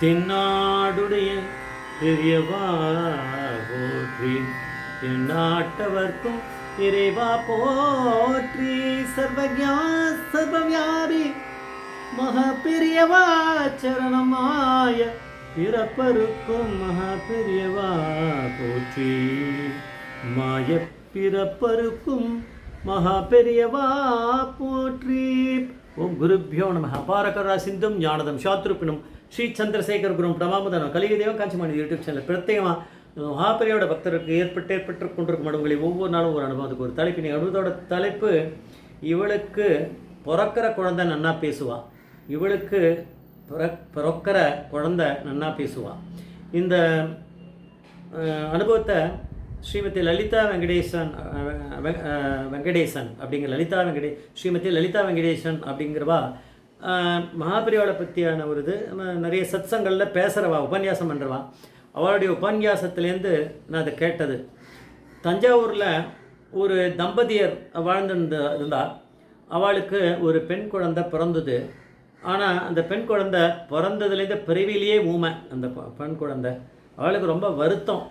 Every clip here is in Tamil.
தென்னாடுடைய பெரியவா போற்றி, தென்னாட்டவர்க்கும் இறைவா போற்றி. சர்வஜா சர்வவியாபி மகா பெரியவா சரணமாய பிறப்பருக்கும் மகா பெரியவா போற்றி. மாய பிறப்பருக்கும் மகா பெரியவா போற்றி. ஓம் குருப்பியோ நம. அபாரகரா சிந்தும் ஞானதம் சாத்ருப்பினும் ஸ்ரீ சந்திரசேகர் குரும் பிரமாமுதனம் கலிக தேவம் காஞ்சிமானி யூடியூப் சேனல் பிரத்யேகமாக மகாபெரியோட பக்தருக்கு ஏற்பட்டு கொண்டிருக்கும் மடங்களை ஒவ்வொரு நாளும் ஒரு அனுபவத்துக்கு ஒரு தலைப்பு. நீங்கள் அனுபவத்தோட தலைப்பு இவளுக்கு பிறக்கிற குழந்தை நன்னா பேசுவா, இவளுக்கு பிறக்கிற குழந்தை நன்னா பேசுவா. இந்த அனுபவத்தை ஸ்ரீமதி லலிதா வெங்கடேசன் அப்படிங்கிற ஸ்ரீமதி லலிதா வெங்கடேசன் அப்படிங்கிறவா மகாபெரிவாளை பற்றியான ஒரு இது நிறைய சத்சங்களில் பேசுகிறவா, உபன்யாசம் பண்ணுறவா. அவளுடைய உபன்யாசத்துலேருந்து நான் அதை கேட்டது. தஞ்சாவூரில் ஒரு தம்பதியர் இருந்தால் அவளுக்கு ஒரு பெண் குழந்தை பிறந்தது. ஆனால் அந்த பெண் குழந்தை பிறந்ததுலேருந்து பிறவிலேயே ஊமை. அந்த பெண் குழந்தை அவளுக்கு ரொம்ப வருத்தம்.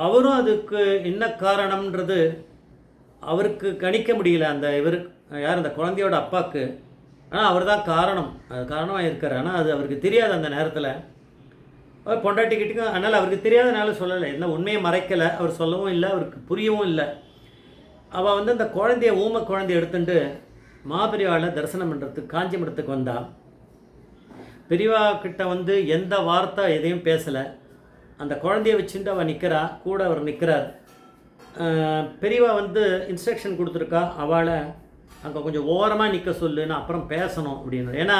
அவரும் அதுக்கு என்ன காரணம்ன்றது அவருக்கு கணிக்க முடியல. யார் அந்த குழந்தையோட அப்பாவுக்கு. ஆனால் அவர் தான் காரணமாக இருக்கார். ஆனால் அது அவருக்கு தெரியாது அந்த நேரத்தில். அவர் பொண்டாட்டிக்கிட்டுக்கும் அதனால் அவருக்கு தெரியாதனால சொல்லலை, என்ன உண்மையை மறைக்கலை, அவர் சொல்லவும் இல்லை, அவருக்கு புரியவும் இல்லை. அவள் அந்த ஊமை குழந்தைய எடுத்துட்டு மாபெரிவாளை தரிசனம் பண்ணுறதுக்கு காஞ்சிபுரத்துக்கு வந்தாள். பெரியவா கிட்ட எந்த வார்த்தை எதையும் பேசலை. அந்த குழந்தைய வச்சுட்டு அவள் நிற்கிறா, கூட அவர் நிற்கிறார். பெரியவா இன்ஸ்ட்ரக்ஷன் கொடுத்துருக்கா, அவளை அங்கே கொஞ்சம் ஓரமாக நிற்க சொல்லுன்னு, அப்புறம் பேசணும் அப்படின்னு. ஏன்னா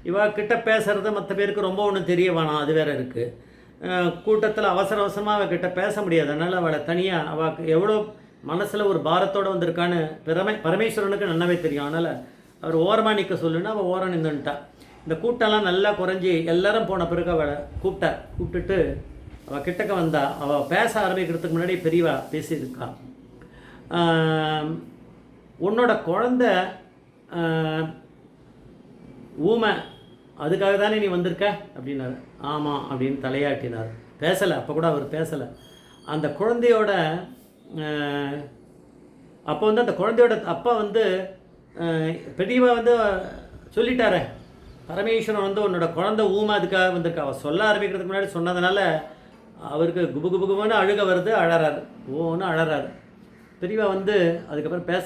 இவகிட்ட பேசுகிறது மற்ற பேருக்கு ரொம்ப ஒன்றும் தெரிய வேணாம், அது வேறு இருக்குது. கூட்டத்தில் அவசரமாக அவகிட்ட பேச முடியாது. அதனால் அவளை தனியாக அவளுக்கு எவ்வளோ மனசில் ஒரு பாரத்தோடு வந்திருக்கான்னு பரமேஸ்வரனுக்கு நல்லாவே தெரியும். அதனால் அவர் ஓரமாக நிற்க சொல்லுன்னா அவள் ஓரம் நின்றுட்டா. இந்த கூட்டம்லாம் நல்லா குறைஞ்சி எல்லாரும் போன பிறகு அவளை கூப்பிட்டுட்டு அவள் கிட்டக்க வந்தா. அவள் பேச ஆரம்பிக்கிறதுக்கு முன்னாடி பெரியவா பேசியிருக்கா. உன்னோட குழந்த ஊமை, அதுக்காக தானே நீ வந்திருக்க அப்படின்னாரு. ஆமாம் அப்படின்னு தலையாட்டினார். பேசலை, அப்போ கூட அவர் பேசலை. அந்த குழந்தையோட அப்போ அந்த குழந்தையோட அப்பா பெரியவா சொல்லிட்டாரே, பரமேஸ்வரன் உன்னோட குழந்தை ஊமை அதுக்காக வந்திருக்கா. அவள் சொல்ல ஆரம்பிக்கிறதுக்கு முன்னாடி சொன்னதுனால அவருக்கு குபுகுபுகுன்னு அழுக வருது, அழறாரு, ஓன்னு அழறாரு. பெரியவா அதுக்கப்புறம் பேச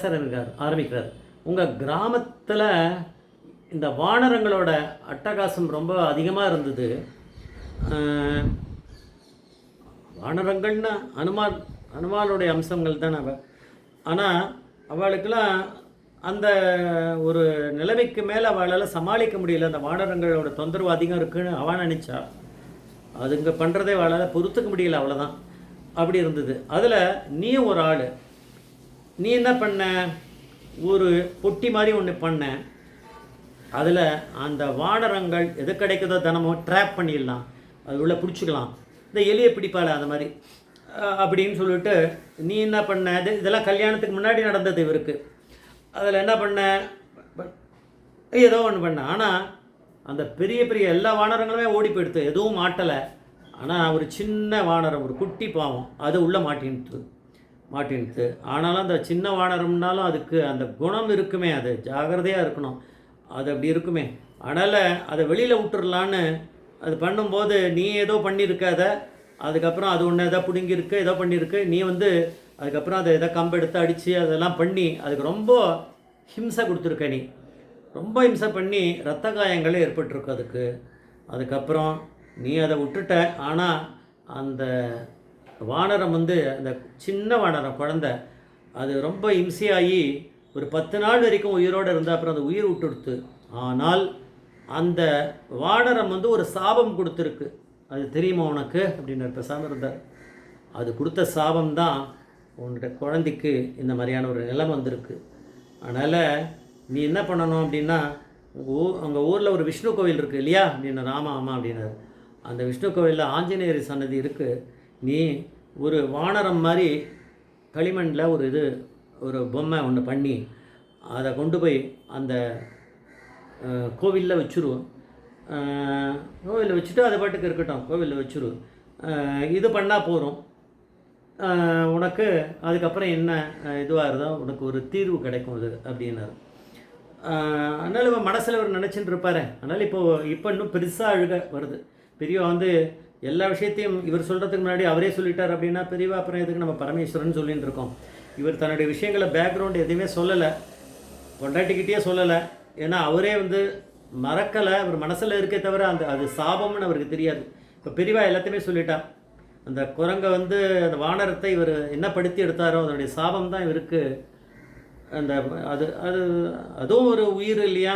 ஆரம்பிக்கிறார். உங்கள் கிராமத்தில் இந்த வானரங்களோட அட்டகாசம் ரொம்ப அதிகமாக இருந்தது. வானரங்கள்னா அனுமானுடைய அம்சங்கள் தான் அவள். ஆனால் அவளுக்கெல்லாம் அந்த ஒரு நிலைமைக்கு மேலே அவளால் சமாளிக்க முடியல. அந்த வானரங்களோட தொந்தரவு அதிகம் இருக்குன்னு அவன் நினச்சா. அதுங்க பண்ணுறதே அவளால் பொறுத்துக்க முடியல, அவ்வளோதான். அப்படி இருந்தது. அதில் நீயும் ஒரு ஆள். நீ என்ன பண்ண, ஒரு பொட்டி மாதிரி ஒன்று பண்ண. அதில் அந்த வானரங்கள் எது கிடைக்குதோ தினமும் ட்ராப் பண்ணிடலாம், அது உள்ளே பிடிச்சிக்கலாம். இந்த எலியை பிடிப்பாள் அந்த மாதிரி அப்படின்னு சொல்லிட்டு நீ என்ன பண்ண. இதெல்லாம் கல்யாணத்துக்கு முன்னாடி நடந்தது இவருக்கு. அதில் என்ன பண்ண, ஏதோ ஒன்று பண்ண. ஆனால் அந்த பெரிய பெரிய எல்லா வானரங்களுமே ஓடி போயிடுத்து, எதுவும் மாட்டலை. ஆனால் ஒரு சின்ன வானரம், ஒரு குட்டி பாவம், அது உள்ளே மாட்டின்ட்டு. ஆனாலும் அந்த சின்ன வானரம்னாலும் அதுக்கு அந்த குணம் இருக்குமே, அது ஜாகிரதையாக இருக்கணும், அது அப்படி இருக்குமே. அதனால் அதை வெளியில் விட்டுறலான்னு அது பண்ணும்போது நீ ஏதோ பண்ணியிருக்காத. அதுக்கப்புறம் அது ஒன்று எதோ பிடுங்கியிருக்கு, ஏதோ பண்ணியிருக்கு. நீ அதுக்கப்புறம் அதை எதோ கம்பு எடுத்து அடித்து அதெல்லாம் பண்ணி அதுக்கு ரொம்ப ஹிம்சை கொடுத்துருக்க. நீ ரொம்ப ஹிம்சை பண்ணி இரத்த காயங்களே ஏற்பட்டிருக்கு அதுக்கப்புறம் நீ அதை விட்டுட்ட. ஆனால் அந்த வானரம் அந்த சின்ன வானரம் குழந்தை அது ரொம்ப ஹிம்சையாகி ஒரு 10 நாள் வரைக்கும் உயிரோடு இருந்தால் அப்புறம் அந்த உயிர் விட்டுடுத்து. ஆனால் அந்த வானரம் ஒரு சாபம் கொடுத்துருக்கு. அது தெரியுமா உனக்கு அப்படின்னு பேசாமல் இருந்தார். அது கொடுத்த சாபம் தான் உன்னோட குழந்தைக்கு இந்த மாதிரியான ஒரு நிலைமை வந்திருக்கு. அதனால் நீ என்ன பண்ணணும் அப்படின்னா, உங்கள் ஊரில் ஒரு விஷ்ணு கோவில் இருக்குது இல்லையா அப்படின்னு. ஆமாம் அப்படின்னாரு. அந்த விஷ்ணு கோவிலில் ஆஞ்சநேயர் சன்னதி இருக்குது. நீ ஒரு வானரம் மாதிரி களிமண்ணில் ஒரு பொம்மை ஒன்று பண்ணி அதை கொண்டு போய் அந்த கோவிலில் வச்சுருவோம். கோவிலில் வச்சுட்டு அது பாட்டுக்கு இருக்கட்டும், கோவிலில் வச்சுரு, இது பண்ணால் போதும், உனக்கு அதுக்கப்புறம் என்ன இதுவாக இருந்தால் உனக்கு ஒரு தீர்வு கிடைக்கும் அது அப்படின்னாரு. அதனால் இவன் மனசில் அவர் நினச்சிட்டு இருப்பார். அதனால் இப்போ இன்னும் பெருசாக அழுக வருது. பெரியவா வந்து எல்லா விஷயத்தையும் இவர் சொல்கிறதுக்கு முன்னாடி அவரே சொல்லிட்டார் அப்படின்னா பெரியவா அப்புறம் எதுக்கு நம்ம பரமேஸ்வரன் சொல்லிட்டு இருக்கோம். இவர் தன்னுடைய விஷயங்களை பேக்ரவுண்ட் எதுவுமே சொல்லலை, பொண்டாட்டிக்கிட்டே சொல்லலை. ஏன்னா அவரே வந்து மறக்கலை, அவர் மனசில் இருக்கே தவிர அது சாபம்னு அவருக்கு தெரியாது. இப்போ பெரியவா எல்லாத்தையுமே சொல்லிட்டா. அந்த குரங்கை வந்து அந்த வானரத்தை இவர் என்ன படுத்தி எடுத்தாரோ அதனுடைய சாபம் தான் இவருக்கு. அந்த அது அது அதுவும் ஒரு உயிர் இல்லையா,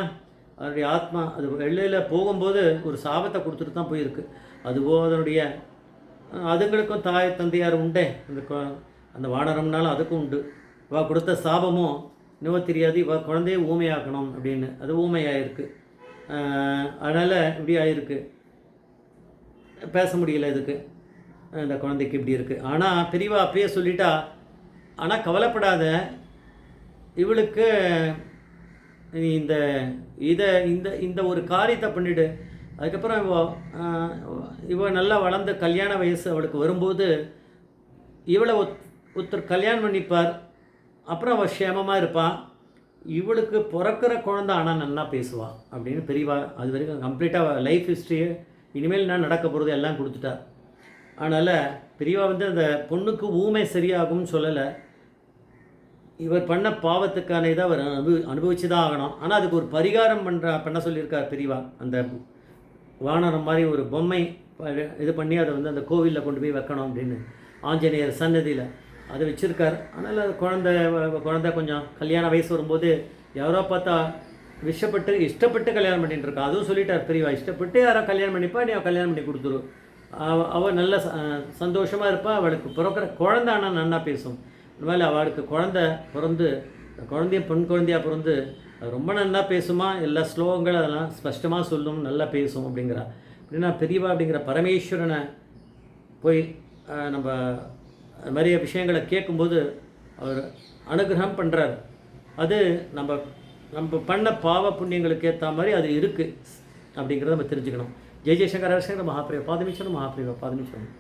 அதனுடைய ஆத்மா அது வெளியில் போகும்போது ஒரு சாபத்தை கொடுத்துட்டு தான் போயிருக்கு. அதுபோல் அதனுடைய அதுங்களுக்கும் தாய் தந்தையார் உண்டே, அந்த வானரம்னாலும் அதுக்கும் உண்டு. இவள் கொடுத்த சாபமும் இன்னும் தெரியாது, இவள் குழந்தைய ஊமையாக்கணும் அப்படின்னு, அது ஊமையாயிருக்கு. அதனால் இப்படி ஆயிருக்கு, பேச முடியல இதுக்கு, இந்த குழந்தைக்கு இப்படி இருக்குது. ஆனால் பெரியவா அப்படியே சொல்லிட்டா, ஆனால் கவலைப்படாத, இவளுக்கு இந்த இதை இந்த இந்த ஒரு காரியத்தை பண்ணிவிடு, அதுக்கப்புறம் இவ நல்லா வளர்ந்த கல்யாண வயசு அவளுக்கு வரும்போது இவளை ஒருத்தர் கல்யாணம் பண்ணிப்பார், அப்புறம் அவள் க்ஷேமமாக இருப்பாள், இவளுக்கு பிறக்கிற குழந்தை ஆனால் நல்லா பேசுவாள் அப்படின்னு பெரியவா அது வரைக்கும் கம்ப்ளீட்டாக லைஃப் ஹிஸ்ட்ரியை இனிமேல் நான் நடக்க போகிறது எல்லாம் கொடுத்துட்டார். அதனால் பெரியவா வந்து அந்த பொண்ணுக்கு ஊமை சரியாகும்னு சொல்லலை, இவர் பண்ண பாவத்துக்கான இதை அவர் அனுபவிச்சு தான் ஆகணும். ஆனால் அதுக்கு ஒரு பரிகாரம் பண்ண சொல்லியிருக்கார் பெரியவா. அந்த வானரம் மாதிரி ஒரு பொம்மை இது பண்ணி அதை வந்து அந்த கோவிலில் கொண்டு போய் வைக்கணும் அப்படின்னு ஆஞ்சநேயர் சன்னதியில் அதை வச்சுருக்கார். அதனால் அது குழந்தை கொஞ்சம் கல்யாண வயசு வரும்போது யாரோ பார்த்தா இஷ்டப்பட்டு கல்யாணம் பண்ணிட்டு இருக்கா. அதுவும் சொல்லிட்டார் பெரியவா, இஷ்டப்பட்டு யாரோ கல்யாணம் பண்ணிப்பா, நீ கல்யாணம் பண்ணி கொடுத்துரு, அவள் நல்ல சந்தோஷமாக இருப்பாள், அவளுக்கு பிறக்கிற குழந்தை ஆனால் நன்னா பேசும். இந்தமாதிரி அவளுக்கு குழந்தை பிறந்து, குழந்தையும் பெண் குழந்தையாக பிறந்து அது ரொம்ப நல்லா பேசுமா, எல்லா ஸ்லோகங்கள் அதெல்லாம் ஸ்பஷ்டமாக சொல்லும், நல்லா பேசும் அப்படிங்கிறா. அப்படின்னா பெரியவா அப்படிங்கிற பரமேஸ்வரனை போய் நம்ம நிறைய விஷயங்களை கேட்கும்போது அவர் அனுகிரகம் பண்ணுறார். அது நம்ம பண்ண பாவ புண்ணியங்களுக்கு ஏற்ற மாதிரி அது இருக்குது அப்படிங்கிறத நம்ம தெரிஞ்சுக்கணும். ஜெய் ஜெய்சங்கர மகாபிரிவா பாதமிச்சரம், மகாபிரிவா பாதமிச்சரம்.